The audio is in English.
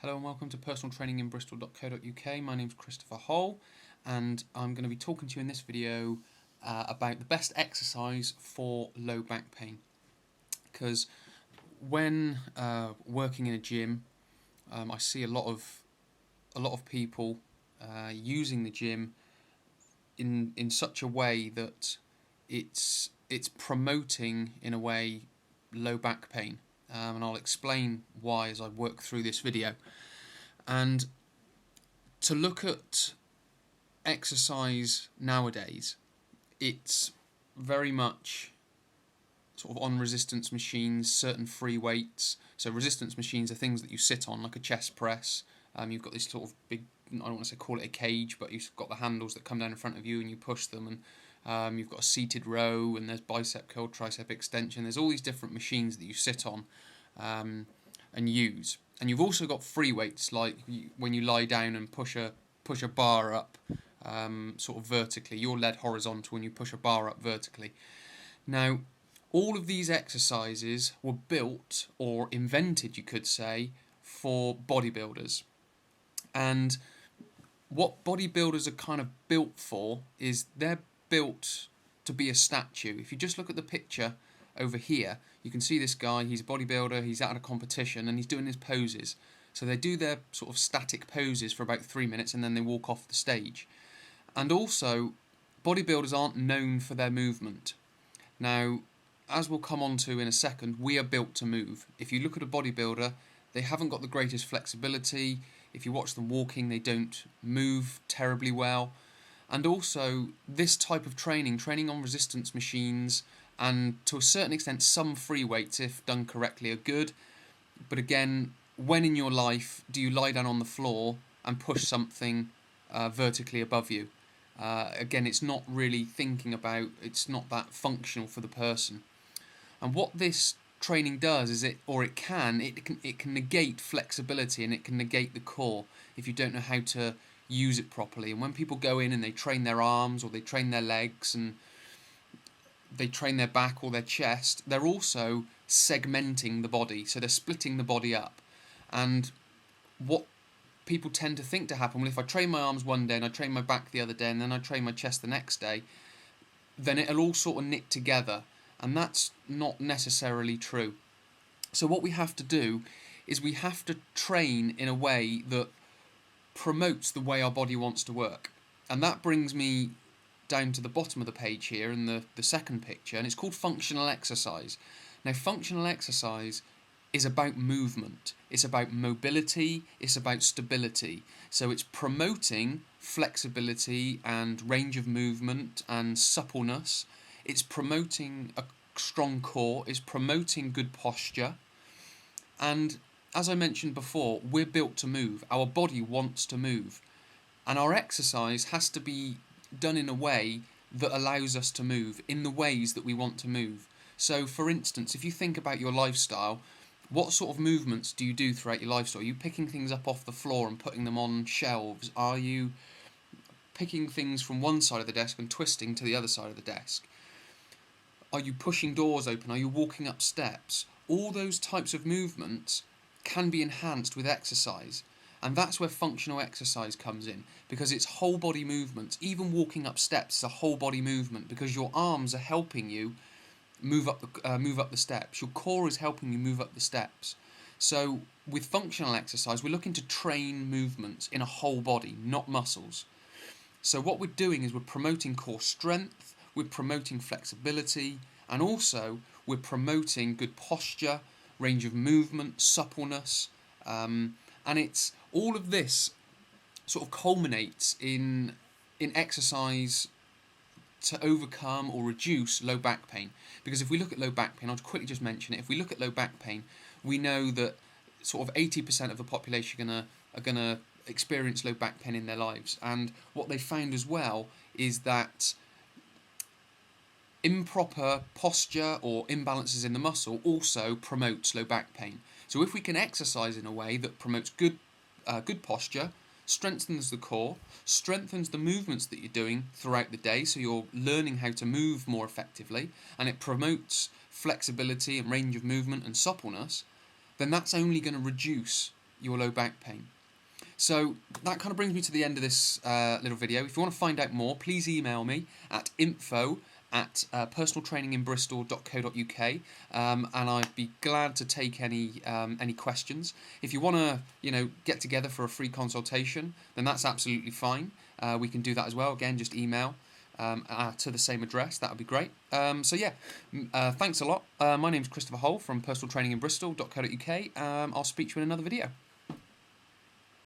Hello and welcome to personaltraininginbristol.co.uk. My name's Christopher Hull and I'm going to be talking to you in this video about the best exercise for low back pain. Because when working in a gym, I see a lot of people using the gym in such a way that it's promoting, in a way, low back pain. And I'll explain why as I work through this video. And to look at exercise nowadays, it's very much sort of on resistance machines, certain free weights. So resistance machines are things that you sit on, like a chest press. You've got this sort of big, I don't want to say call it a cage, but you've got the handles that come down in front of you and you push them, and you've got a seated row, and there's bicep curl, tricep extension. There's all these different machines that you sit on and use. And you've also got free weights, like when you lie down and push a bar up sort of vertically. You're led horizontal when you push a bar up vertically. Now, all of these exercises were built, or invented, you could say, for bodybuilders. And what bodybuilders are kind of built for is they're built to be a statue. If you just look at the picture over here, you can see this guy, he's a bodybuilder, he's at a competition and he's doing his poses. So they do their sort of static poses for about 3 minutes and then they walk off the stage. And also, bodybuilders aren't known for their movement. Now, as we'll come on to in a second, we are built to move. If you look at a bodybuilder, they haven't got the greatest flexibility. If you watch them walking, they don't move terribly well. And also, this type of training on resistance machines, and to a certain extent some free weights, if done correctly, are good. But again, when in your life do you lie down on the floor and push something vertically above you? Again, it's not really thinking about, it's not that functional for the person. And what this training does is it can negate flexibility, and it can negate the core if you don't know how to use it properly. And when people go in and they train their arms, or they train their legs, and they train their back or their chest, they're also segmenting the body, so they're splitting the body up. And what people tend to think to happen, well, if I train my arms one day and I train my back the other day and then I train my chest the next day, then it'll all sort of knit together, and that's not necessarily true. So what we have to do is we have to train in a way that promotes the way our body wants to work. And that brings me down to the bottom of the page here in the second picture, and it's called functional exercise. Now, functional exercise is about movement, it's about mobility, it's about stability. So it's promoting flexibility and range of movement and suppleness. It's promoting a strong core, it's promoting good posture. And as I mentioned before, we're built to move. Our body wants to move. And our exercise has to be done in a way that allows us to move in the ways that we want to move. So, for instance, if you think about your lifestyle, what sort of movements do you do throughout your lifestyle? Are you picking things up off the floor and putting them on shelves? Are you picking things from one side of the desk and twisting to the other side of the desk? Are you pushing doors open? Are you walking up steps? All those types of movements can be enhanced with exercise. And that's where functional exercise comes in, because it's whole body movements. Even walking up steps is a whole body movement, because your arms are helping you move up the steps. Your core is helping you move up the steps. So with functional exercise, we're looking to train movements in a whole body, not muscles. So what we're doing is we're promoting core strength, we're promoting flexibility, and also we're promoting good posture, range of movement, suppleness, and it's all of this sort of culminates in exercise to overcome or reduce low back pain. Because if we look at low back pain, I'll quickly just mention it. If we look at low back pain, we know that sort of 80% of the population are gonna experience low back pain in their lives. And what they found as well is that improper posture or imbalances in the muscle also promotes low back pain. So if we can exercise in a way that promotes good posture, strengthens the core, strengthens the movements that you're doing throughout the day, so you're learning how to move more effectively, and it promotes flexibility and range of movement and suppleness, then that's only going to reduce your low back pain. So that kind of brings me to the end of this little video. If you want to find out more, please email me at info@personaltraininginbristol.co.uk, and I'd be glad to take any questions. If you want to, get together for a free consultation, then that's absolutely fine. We can do that as well. Again, just email to the same address. That would be great. So yeah, thanks a lot. My name's Christopher Hull from personaltraininginbristol.co.uk. I'll speak to you in another video.